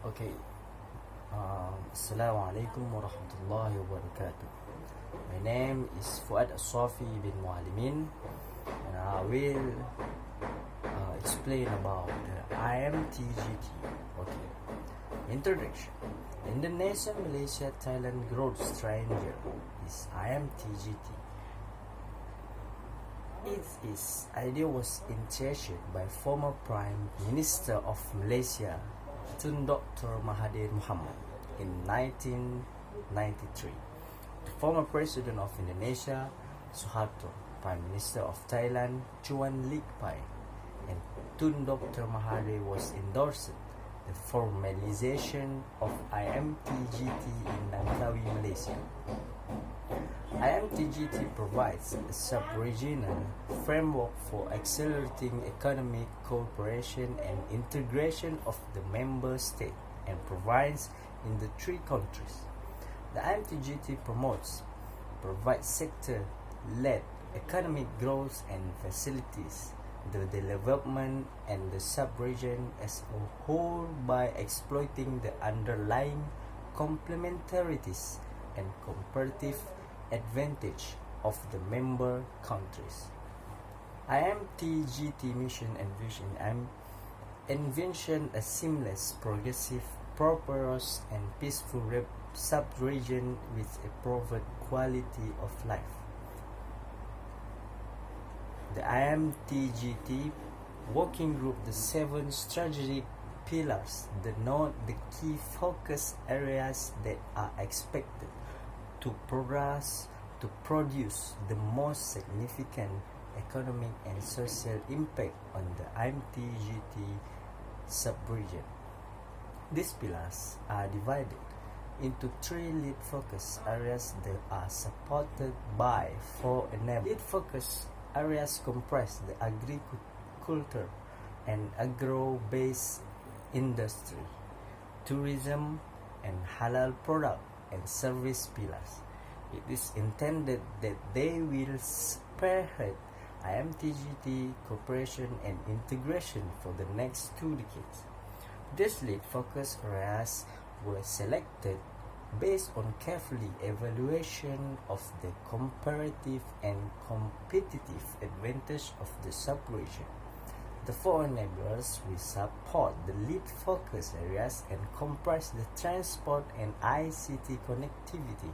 Okay. Assalamualaikum warahmatullahi wabarakatuh. My name is Fuad As-Safi bin Mualimin, and I will explain about the IMT-GT. Okay. Introduction. Indonesia-Malaysia-Thailand-Growth Triangle is IMT-GT. Its idea was initiated by former Prime Minister of Malaysia, Tun Dr. Mahathir Mohamad, in 1993. The former President of Indonesia, Suharto, Prime Minister of Thailand, Chuan Lik Pai, and Tun Dr. Mahathir was endorsed the formalization of IMT-GT in Langkawi, Malaysia. IMT-GT provides a sub-regional framework for accelerating economic cooperation and integration of the member states and provides in the three countries. The IMT-GT provides sector-led economic growth and facilities the development and the sub-region as a whole by exploiting the underlying complementarities and comparative advantage of the member countries. IMT-GT mission envision a seamless, progressive, prosperous, and peaceful sub-region with a proven quality of life. The IMT-GT working group, the 7 strategic pillars, denote the key focus areas that are expected to produce the most significant economic and social impact on the IMT-GT sub-region. These pillars are divided into 3 lead focus areas that are supported by 4 enablers. Lead focus areas comprise the agriculture and agro-based industry, tourism, and halal product and service pillars. It is intended that they will spearhead IMT-GT cooperation and integration for the next 2 decades. These lead focus areas were selected based on carefully evaluation of the comparative and competitive advantage of the sub-region. The 4 enablers will support the lead focus areas and comprise the transport and ICT connectivity,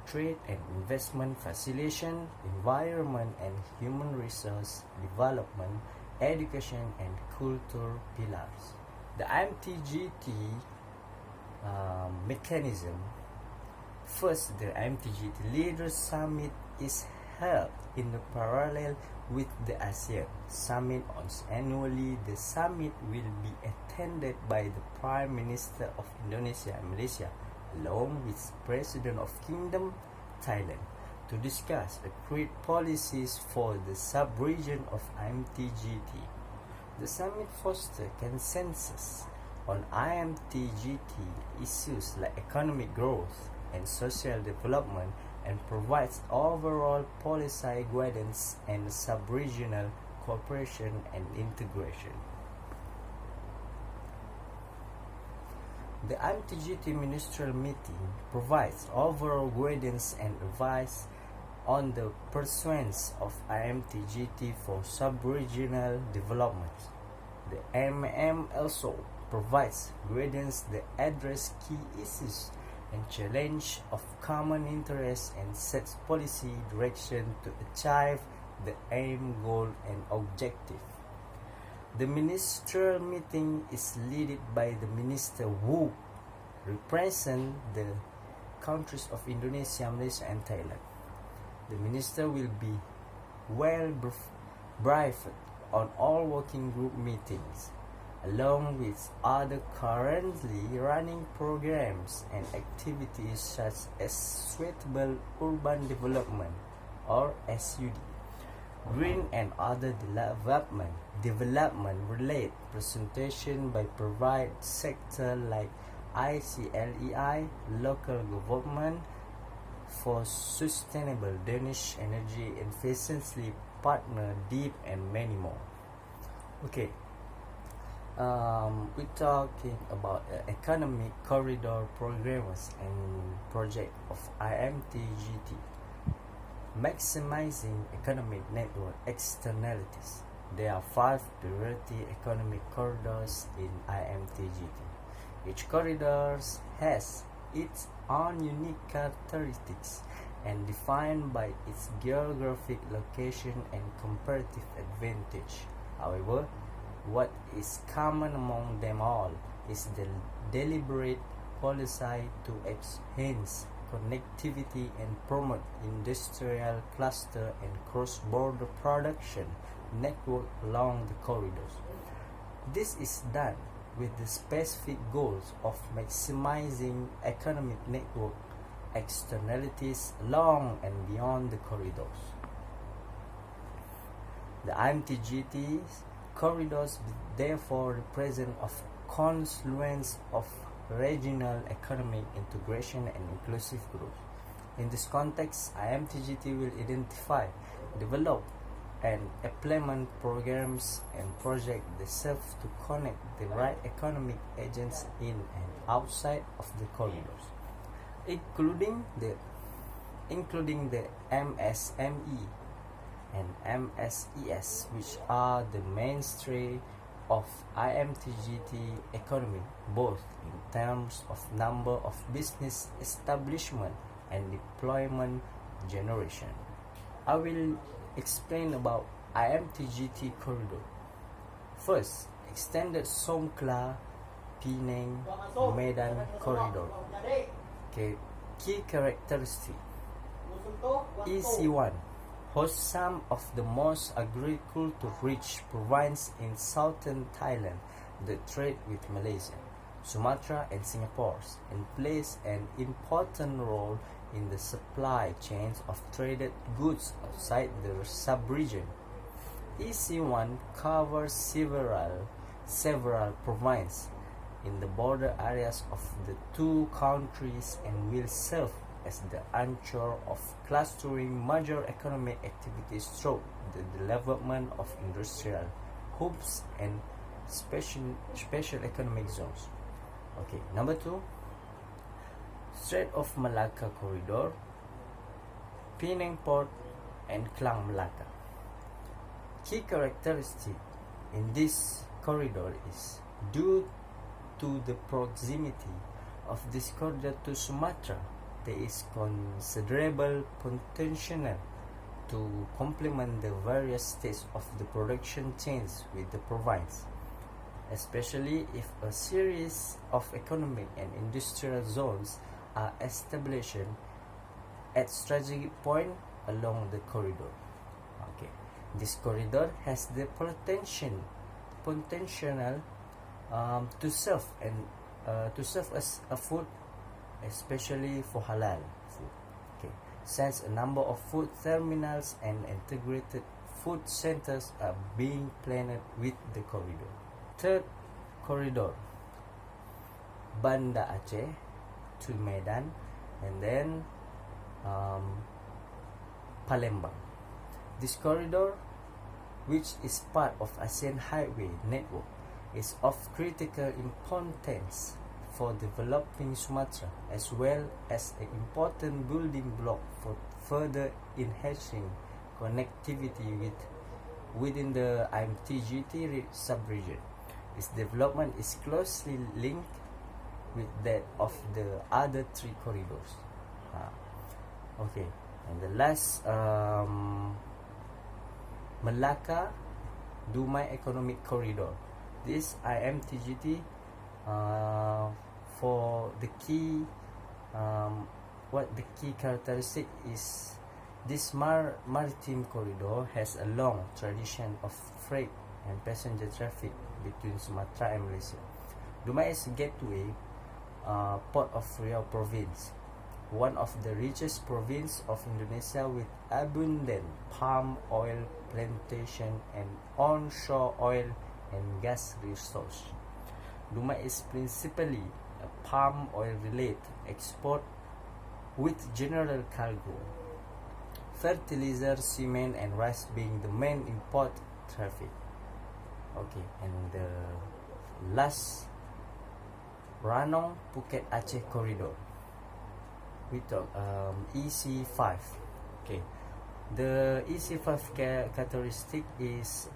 trade and investment facilitation, environment and human resource development, education and culture pillars. The IMT-GT mechanism. First, the IMT-GT Leaders Summit is held in the parallel with the ASEAN Summit annually. The summit will be attended by the Prime Minister of Indonesia and Malaysia, along with President of Kingdom Thailand, to discuss accurate policies for the sub-region of IMT-GT. The summit fosters consensus on IMT-GT issues like economic growth and social development and provides overall policy guidance and sub-regional cooperation and integration. The IMT-GT Ministerial Meeting provides overall guidance and advice on the pursuance of IMT-GT for sub-regional development. The MM also provides guidance that address key issues and challenge of common interest and sets policy direction to achieve the aim, goal, and objective. The ministerial meeting is led by the minister who represent the countries of Indonesia, Malaysia, and Thailand. The minister will be well briefed on all working group meetings, along with other currently running programs and activities such as Sustainable Urban Development or SUD, green and other development related presentation by private sector like ICLEI, local government for sustainable Danish energy efficiency partner, DEEP, and many more. Okay. We're talking about economic corridor programs and project of IMT-GT, maximizing economic network externalities. There are 5 priority economic corridors in IMT-GT. Each corridor has its own unique characteristics and defined by its geographic location and comparative advantage. However, what is common among them all is the deliberate policy to enhance connectivity and promote industrial cluster and cross-border production network along the corridors. This is done with the specific goals of maximizing economic network externalities along and beyond the corridors. The IMT-GT corridors therefore represent a confluence of regional economic integration and inclusive growth. In this context, IMT-GT will identify, develop, and implement programs and projects that serve to connect the right economic agents in and outside of the corridors, including the MSME and MSES, which are the mainstay of IMT-GT economy, both in terms of number of business establishment and deployment generation. I will explain about IMT-GT corridor. First, extended Songkhla Penang Medan corridor. Okay, key characteristic. EC1 hosts some of the most agriculture-rich provinces in southern Thailand that trade with Malaysia, Sumatra, and Singapore, and plays an important role in the supply chains of traded goods outside the sub-region. EC1 covers several provinces in the border areas of the two countries and will serve as the anchor of clustering major economic activities through the development of industrial hubs and special economic zones. Okay, number 2, Strait of Malacca corridor, Penang Port, and Klang Malacca. Key characteristic in this corridor is due to the proximity of this corridor to Sumatra. There is considerable potential to complement the various stages of the production chains with the province, especially if a series of economic and industrial zones are established at strategic points along the corridor. Okay, this corridor has the potential to serve as a food, especially for halal food. Okay, since a number of food terminals and integrated food centers are being planned with the corridor. Third corridor, Banda Aceh to Medan, and then Palembang. This corridor, which is part of ASEAN highway network, is of critical importance for developing Sumatra, as well as an important building block for further enhancing connectivity within the IMT-GT sub-region. Its development is closely linked with that of the other 3 corridors. Okay, and the last, Malacca Dumai Economic Corridor. This IMT-GT, for the key, what the key characteristic is, this maritime corridor has a long tradition of freight and passenger traffic between Sumatra and Malaysia. Dumai is a gateway port of Riau province, one of the richest provinces of Indonesia with abundant palm oil plantation and onshore oil and gas resources. Dumai is principally a palm oil related export, with general cargo, fertilizer, cement, and rice being the main import traffic. Okay, and the last Ranong Phuket Aceh corridor. We talk EC5. Okay, the EC5 characteristic is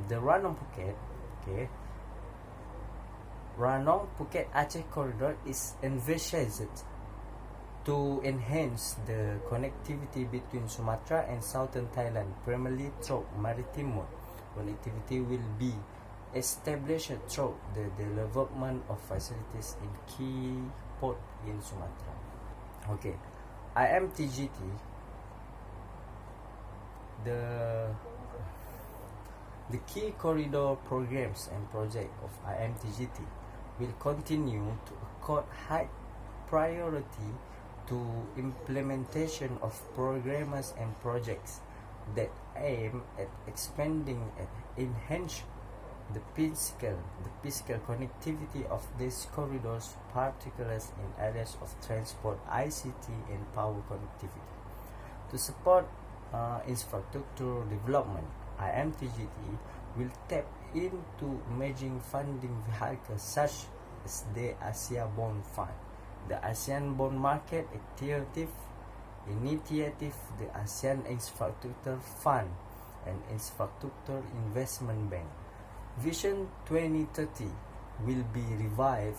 the Ranong Phuket. Okay, Ranong Phuket Aceh corridor is envisaged to enhance the connectivity between Sumatra and southern Thailand, primarily through maritime mode. Connectivity will be established through the development of facilities in key ports in Sumatra. Okay, IMT-GT, the key corridor programs and projects of IMT-GT will continue to accord high priority to implementation of programs and projects that aim at expanding and enhance the physical connectivity of these corridors, particularly in areas of transport, ICT, and power connectivity. To support infrastructure development, IMT-GT will tap into emerging funding vehicles such as the Asia Bond Fund, the ASEAN Bond Market Initiative, the ASEAN Infrastructure Fund, and Infrastructure Investment Bank. Vision 2030 will be revived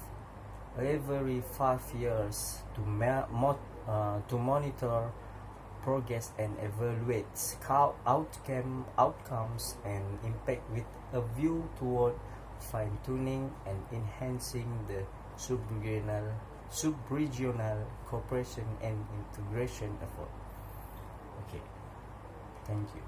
every 5 years to monitor progress and evaluate outcomes and impact with a view toward fine-tuning and enhancing the sub-regional cooperation and integration effort. Okay, thank you.